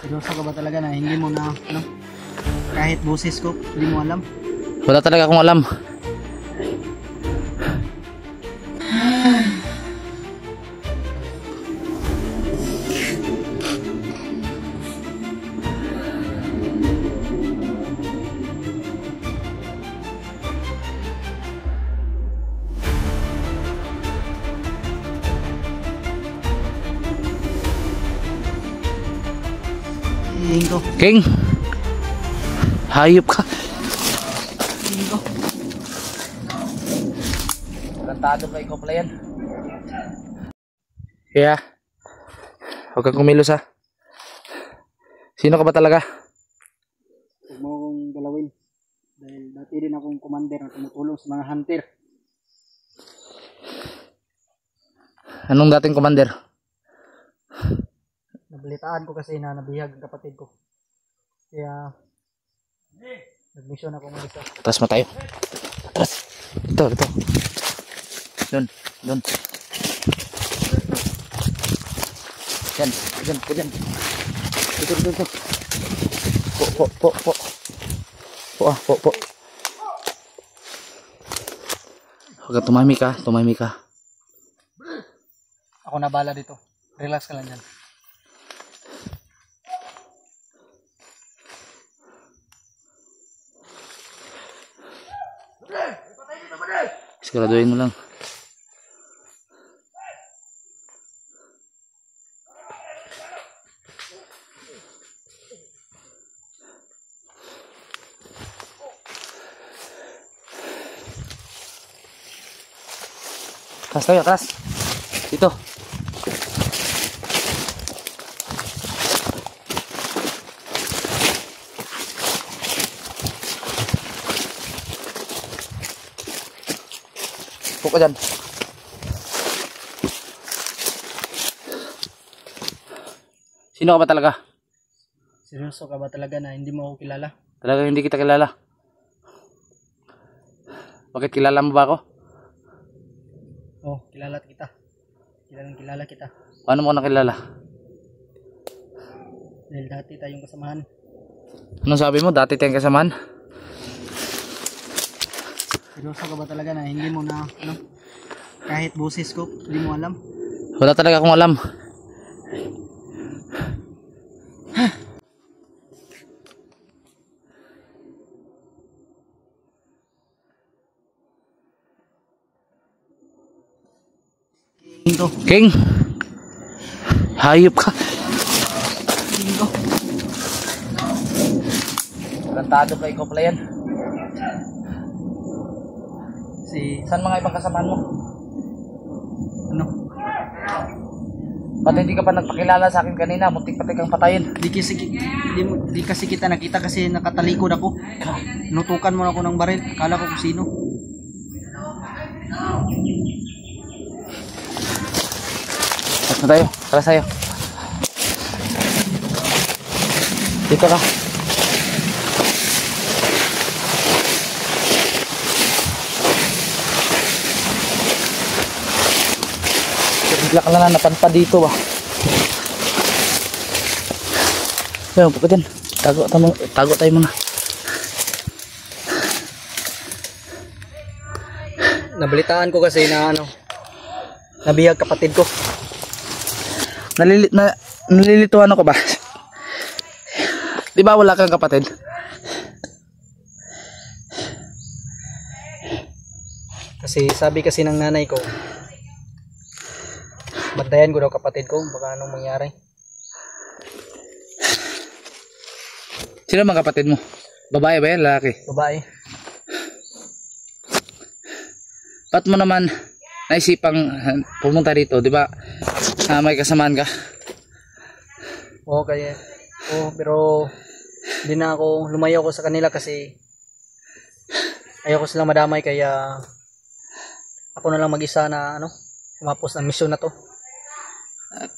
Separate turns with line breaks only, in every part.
Seryoso ka ba talaga na hindi mo na ano, kahit boses ko hindi mo alam?
Wala talaga akong alam.
Hingo.
King, hayop ka.
Hingo.
Kantado pa ikaw pala yan. Kaya, huwag kang kumilos ha. Sino ka ba talaga?
Huwag mo akong galawin. Dahil dati din akong commander na tumutulong sa mga hunter.
Anong dating commander?
Nabalitaan ko kasi na nabihag ang kapatid ko. Kaya nag-mission ako ng isa.
Atras mo tayo. Atras. Ito. Doon. Yan. Ito. Po. Huwag kang tumahimik ka.
Ako na bala dito. Relax ka lang yan.
Siguraduhin mo lang. Atas. Dito. Upo ka dyan. Sino ka ba talaga?
Seryoso ka ba talaga na hindi mo ako kilala?
Talaga hindi kita kilala. Bakit kilala mo ba ako?
Oh, kilala kita. Kilala kita.
Paano mo nakilala?
Dahil dati tayong kasamahan.
Anong sabi mo? Dati tayong kasamahan?
Seryoso ka ba talaga na hindi mo na ano, kahit boses ko hindi mo alam?
Wala talaga akong alam.
Hingo.
King, hayop ka.
Hingo.
Kantado pa ikaw pala yan. Saan mga ibang kasamaan mo?
Ano?
Ba't hindi ka pa nagpakilala sa akin kanina? Muntik pati kang patayin.
Di kasi kita nakita kasi nakatalikod ako. Nutukan mo ako ng baril. Akala ko kung sino.
Tara tayo. Dito ka. Bigla ka lang napanpa dito ba. Ayan, upo ka dyan. Tago tayo muna.
Nabalitaan ko kasi na ano, nabihag kapatid ko.
Nalilituan ako ba? Di ba wala kang kapatid?
Kasi sabi kasi ng nanay ko, bantayan ko daw kapatid ko, baka anong mangyari.
Sino mga kapatid mo? Babae ba yan? Lalaki?
Babae.
Ba't mo naman naisipang pumunta rito? Di ba may kasamaan ka?
Oo, pero hindi na ako, lumayo ko sa kanila kasi ayoko silang madamay, kaya ako na lang mag-isa na ano, umapos ng misyon na to.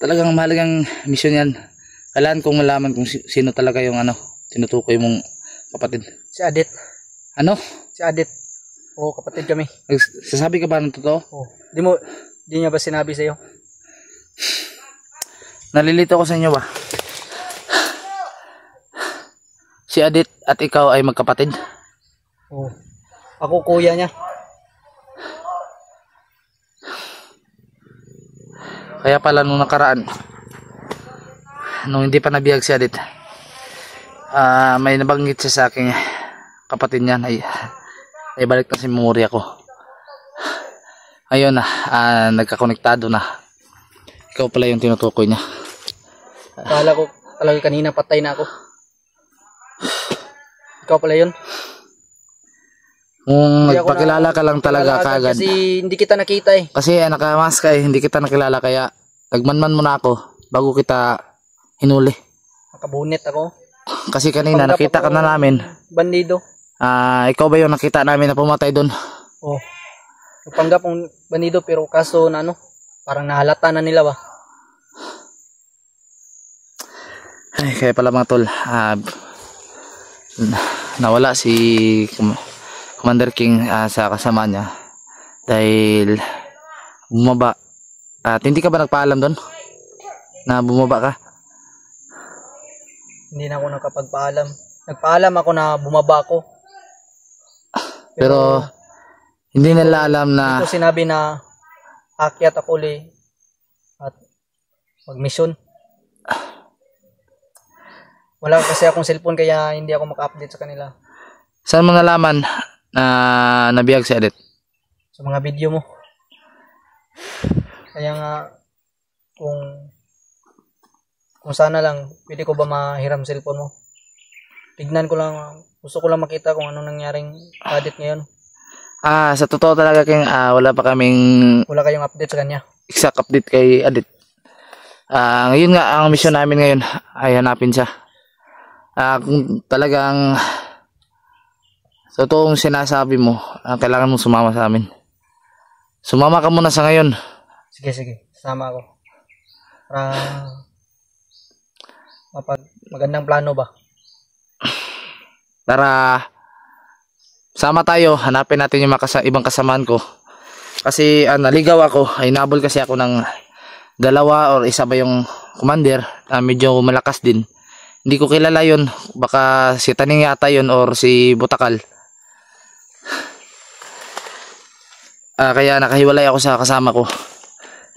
Talagang mahalagang misyon yan. Kailangan kong malaman kung sino talaga yung ano, tinutukoy mong kapatid.
Si Adit.
Ano?
Si Adit. Oo, kapatid kami.
Sasabi ka ba ng totoo?
Oo. Di niya ba sinabi sa'yo?
Nalilito ako sa inyo ba? si Adit at ikaw ay magkapatid?
Oo. Ako kuya niya.
Kaya pala nung nakaraan, nung hindi pa nabiyag si Adit, may nabanggit siya sa aking kapatid niyan ay balik na si memorya ko. Ayun na, nagkakonektado na. Ikaw pala yung tinutukoy niya.
Akala ko talaga kanina patay na ako. Ikaw pala yun.
Kung
Hindi ako
nagpakilala ka lang talaga kagad.
Kasi hindi kita nakita eh.
Kasi nakamask ka eh, hindi kita nakilala kaya nagmanman mo na ako bago kita hinuli.
Nakabunet ako.
Kasi kanina
Panggap
nakita ka
ako
na namin.
Bandido.
Ikaw ba yung nakita namin na pumatay doon?
Oh. Nagpanggap kong bandido pero kaso na ano, parang nahalata na nila ba?
Ay, kaya pala mga tol, nawala si Commander King sa kasama niya dahil bumaba. At hindi ka ba nagpaalam doon na bumaba ka?
Hindi na ako nakapagpaalam. Nagpaalam ako na bumaba ako.
Pero hindi nila alam na
Hindi ko sinabi na akyat ako uli at mag-mission. Wala kasi akong cellphone kaya hindi ako maka-update sa kanila.
saan mo nalaman na nabiyag si Adit?
Sa mga video mo. Kaya nga kung sana lang pwede ko ba mahiram cellphone mo. Tignan ko lang, gusto ko lang makita kung anong nangyaring Adit ngayon.
Sa totoo talaga King, wala pa kaming
Wala kayong update sa kanya.
exact update kay Adit. Ngayon nga ang mission namin ngayon ay hanapin siya. Kung talagang totoong sinasabi mo, kailangan mong sumama sa amin. Sumama ka muna sa ngayon.
Sige, sama ako. Para magandang plano ba?
Tara, sama tayo, hanapin natin yung ibang kasamaan ko. Kasi naligaw ako, ay nabol kasi ako ng dalawa or isa ba yung commander, medyo malakas din. Hindi ko kilala yun, baka si Taning yata yun or si Butakal. Kaya nakahiwalay ako sa kasama ko.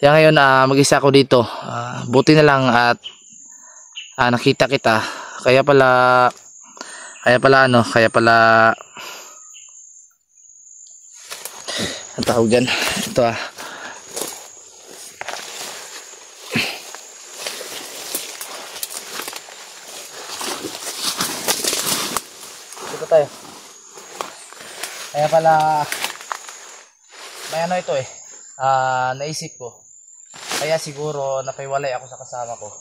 Kaya ngayon mag-isa ako dito. Buti na lang at nakita kita. Kaya pala ang tawag dyan. Ito
Dito tayo.
Kaya pala may ano ito naisip ko. Kaya siguro napaiwalay ako sa kasama ko.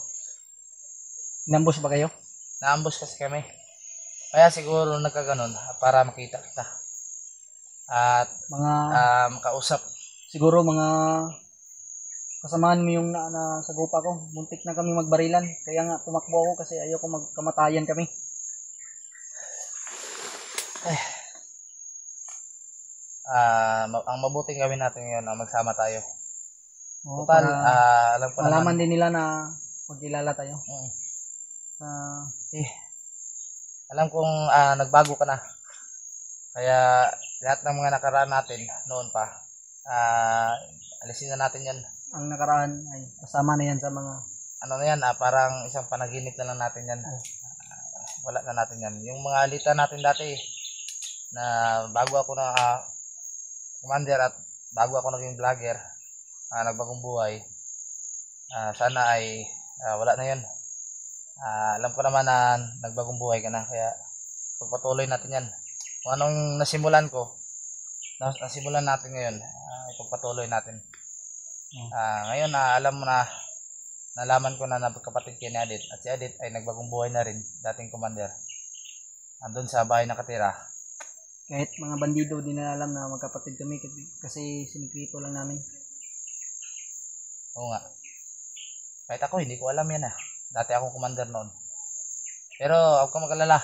Inambush ba kayo?
Naambush kasi kami. Kaya siguro nagkaganon para makita kita. At
Mga
makausap.
siguro mga kasamaan mo yung sa gupa ko. Muntik na kami magbarilan. Kaya nga tumakbo ako kasi ayoko magkamatayan kami.
Ang mabuting gawin natin ngayon magsama tayo.
Oo,
Total,
para
alam ko
malaman
naman.
din nila na magkilala tayo.
Alam kong nagbago ka na. Kaya lahat ng mga nakaraan natin noon pa, alisin na natin yan.
Ang nakaraan ay kasama na yan sa mga
Ano na yan, parang isang panaginip na lang natin yan. Wala na natin yan. Yung mga alita natin dati, na bago ako na commander at bago ako naging vlogger, nagbagong buhay, sana ay wala na yan. Alam ko naman na nagbagong buhay ka na, kaya pagpatuloy natin yan. Kung anong nasimulan natin ngayon, ipagpatuloy natin. Ngayon alam mo na, nalaman ko na napagkapatid kay ni Adit, at si Adit ay nagbagong buhay na rin, dating commander. Andun sa bahay nakatira.
kahit mga bandido din na alam na magkapatid kami kasi sinikrito lang namin.
Oo nga. Kahit ako hindi ko alam yan Dati akong commander noon. Pero huwag kang mag-alala.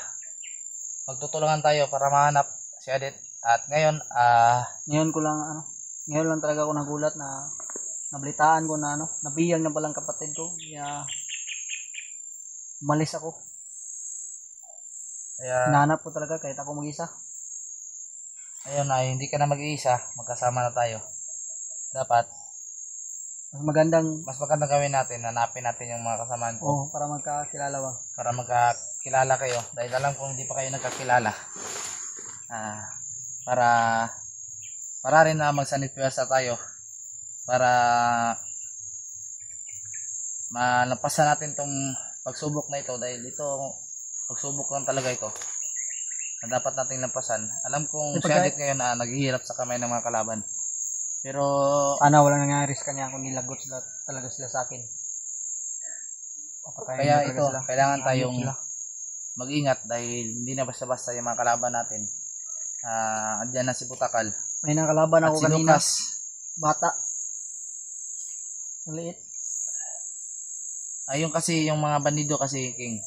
Magtutulungan tayo para mahanap si Adit. At ngayon,
ngayon lang talaga ako nagulat na nabalitaan ko na nabiyag na palang kapatid ko. Kaya umalis ako.
Kaya,
Hinahanap ko talaga kahit ako mag-isa.
ayun ay hindi ka na mag-iisa, magkasama na tayo. Dapat,
Mas
mas magandang gawin natin, hanapin natin yung mga kasamaan ko
para magkakilala ba.
para magkakilala kayo. Dahil alam kong hindi pa kayo nagkakilala. Para para rin na magsanipiyasa tayo para malampasan natin tong pagsubok na ito dahil ito pagsubok lang talaga ito na dapat nating lampasan. Alam kong si Adit ngayon naghihirap sa kamay ng mga kalaban. Pero
Sana wala nangyari sa kanya kung nilagot talaga sila sa akin. Papatayin
kaya
talaga
ito,
sila.
kailangan
Ayop
tayong
sila.
mag-ingat dahil hindi na basta-basta yung mga kalaban natin. Andyan na si Butakal
May nakalaban
at
ako
si
kanina.
Lucas.
Bata. Maliit.
Ayun kasi yung mga bandido kasi King.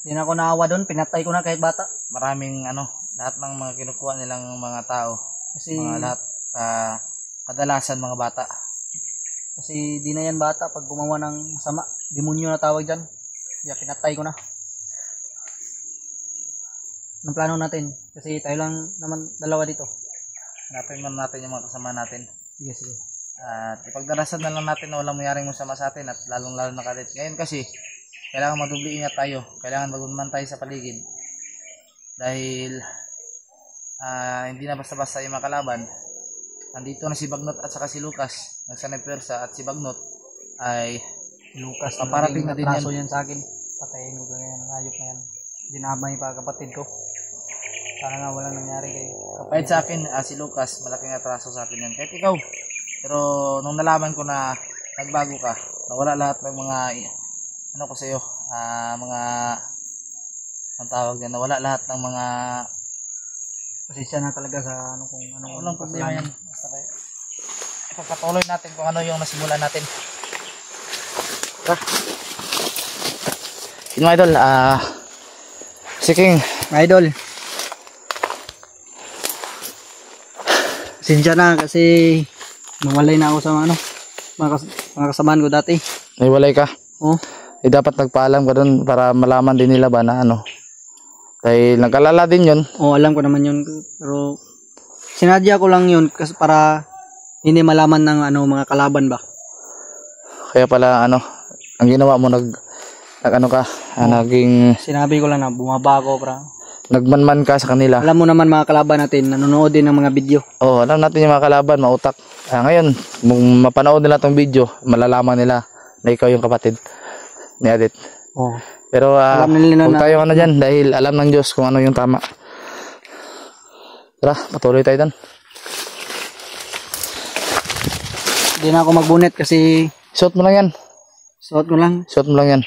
Hindi na ako naawa doon. Pinatay ko na kahit bata.
Maraming lahat ng mga kinukuha nilang mga tao,
Kasi,
mga lahat kadalasan mga bata.
kasi di na yan bata. Pag gumawa ng masama, demonyo na tawag dyan. Kaya pinatay ko na. Anong plano natin? Kasi tayo lang naman dalawa dito.
Hanapin muna natin yung mga kasama natin.
Sige, sige.
At ipagdarasan na lang natin na walang mayroong masama sa atin at lalong-lalo na Kadit. Ngayon kasi, kailangan madubli ingat tayo. Kailangan magunman tayo sa paligid. Dahil hindi na basta-basta yung mga kalaban. Nandito na si Bagnot at saka si Lucas. Nagsanay pwersa at si Bagnot ay
Lucas,
paparating na din yan.
yan sa akin. Patayin ko ganyan. Ayop na yan. Dinamay pa kapatid ko. Sana nga walang nangyari kay
Kahit sa akin, si Lucas, malaking atraso sa akin yan. Kahit ikaw. Pero nung nalaman ko na nagbago ka, nawala lahat ng mga, ko sa'yo, mga, ang tawag yan, nawala lahat ng mga,
pasensya na talaga sa kung ano.
walang problema yan. Basta kayo. Ipagpatuloy natin kung ano yung nasimulan natin. Yun mga idol, si King.
Idol. Pasensya na kasi mawalay na ako sa mga kasamaan ko dati.
May walay ka?
Oh.
Dapat nagpaalam ka dun para malaman din nila ba na dahil nag-alala din yun.
Alam ko naman yun. Pero sinadya ko lang yun kasi para hindi malaman ng mga kalaban ba.
Kaya pala ang ginawa mo naging
Sinabi ko lang na bumaba ako
nagmanman ka sa kanila.
Alam mo naman mga kalaban natin, nanonood din ng mga video.
Alam natin yung mga kalaban, mautak. Ngayon, kung mapanood nila tong video, malalaman nila na ikaw yung kapatid ni Adit. Pero
alam nila
huwag
na
tayo dyan dahil alam ng Diyos kung ano yung tama. Tara, patuloy tayo dyan.
Hindi na ako magbunit kasi
Suot mo lang yan.
suot ko lang.
Suot mo lang yan.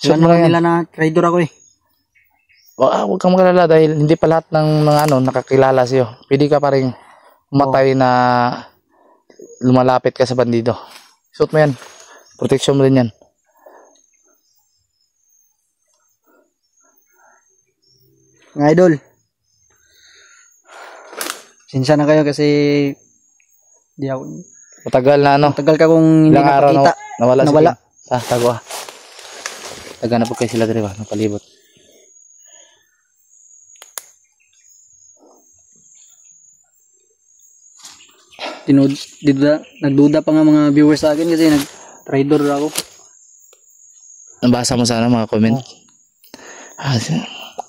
Suot
Alam
mo lang yan.
nila na trader ako eh.
Huwag kang magalala dahil hindi pa lahat ng mga nakakilala sa'yo. Pwede ka pa rin umatay na lumalapit ka sa bandido. Suot mo yan. Protection mo din yan.
Mga idol. Sinsya na kayo kasi di ako.
Matagal na
Tagal ka kung hindi
ilang araw
napakita.
nawala. Tago taga na po kayo sila dito ng palibot.
Nagduda pa nga mga viewers sa akin kasi nag-trader ako.
Nabasa mo sana mga comment.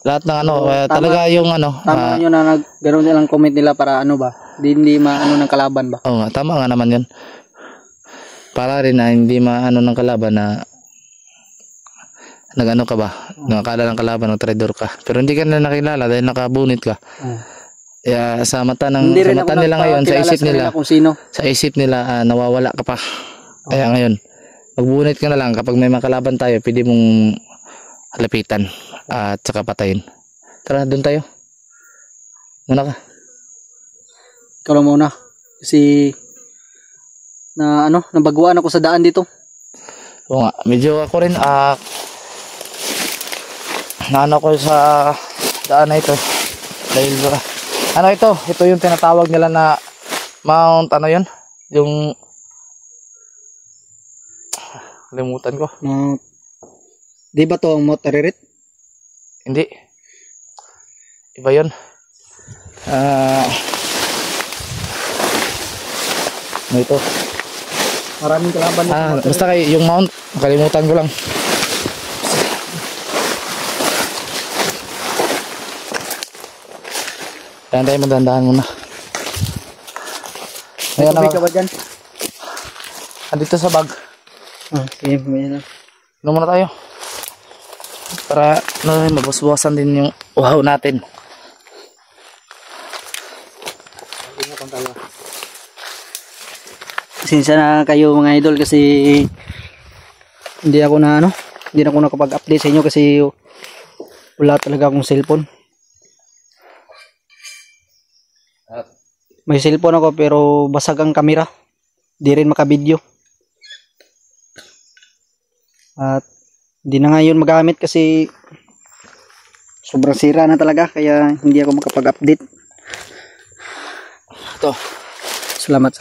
Lahat ng talaga yung
Tama yun na ganoon nilang comment nila para hindi ng kalaban ba.
Oo nga, tama nga naman yun. Para rin na hindi ng kalaban na ka ba? Nakakala ng kalaban ng trader ka. Pero hindi ka na nakilala dahil nakabunit ka. Sa mata nila ngayon, sa isip nila
kung sino.
Sa isip nila nawawala ka pa. Kaya ngayon, magbunit ka na lang kapag may makalaban tayo, pwede mong lapitan at saka patayin. Tara, doon tayo. Muna ka.
Ikaw lang muna. Kasi nabaguan ako sa daan dito.
Oo nga, medyo ako rin naano ko sa daan na ito. Dahil ito yung tinatawag nila na Mount yun? Yung limutan ko.
Di ba to ang Mount Ararat?
Hindi. iba yun. Ano ito?
Maraming kalaban dito.
Basta kay yung mount, kalimutan ko lang. Kaya tayo magdandahan muna.
May tubig ka ba dyan?
Andito sa bag.
Sige, may lang.
Ano muna tayo? Para mabusbuwasan din yung uhaw natin.
Pasensya na kayo mga idol kasi hindi ako nakapag-update sa inyo kasi wala talaga akong cellphone. May cellphone ako pero basag ang camera. Di rin makabidyo. At hindi na ngayon magamit kasi sobrang sira na talaga kaya hindi ako makapag-update.
Ito.
Salamat.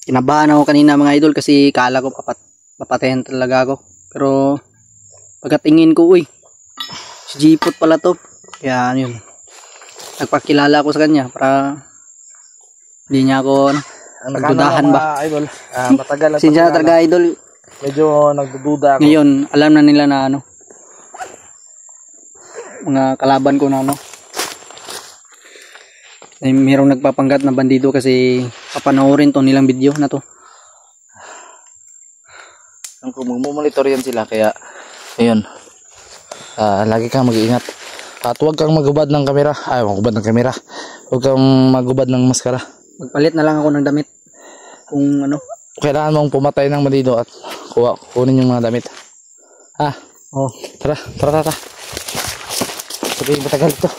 Kinabahan ako kanina mga idol kasi kala ko papatayan talaga ako. Pero pagkatingin ko, si Jipot pala to. Kaya yun. Nagpakilala ako sa kanya para hindi niya ako pagdudahan ba.
Idol. Matagal na
Sinsya na talaga idol.
Medyo nagdududa ako.
Ngayon, alam na nila na mga kalaban ko na ay mayroong nagpapanggap na bandido kasi papanoorin to nilang video na to.
Kung magmumonitor yan sila kaya ayun. Lagi kang mag-iingat. At huwag kang magubad ng kamera. Huwag kang magubad ng maskara.
Magpalit na lang ako ng damit. Kung
Kailangan mong pumatay ng bandido at kunin yung mga damit. Tara. Sabihin matagal ito.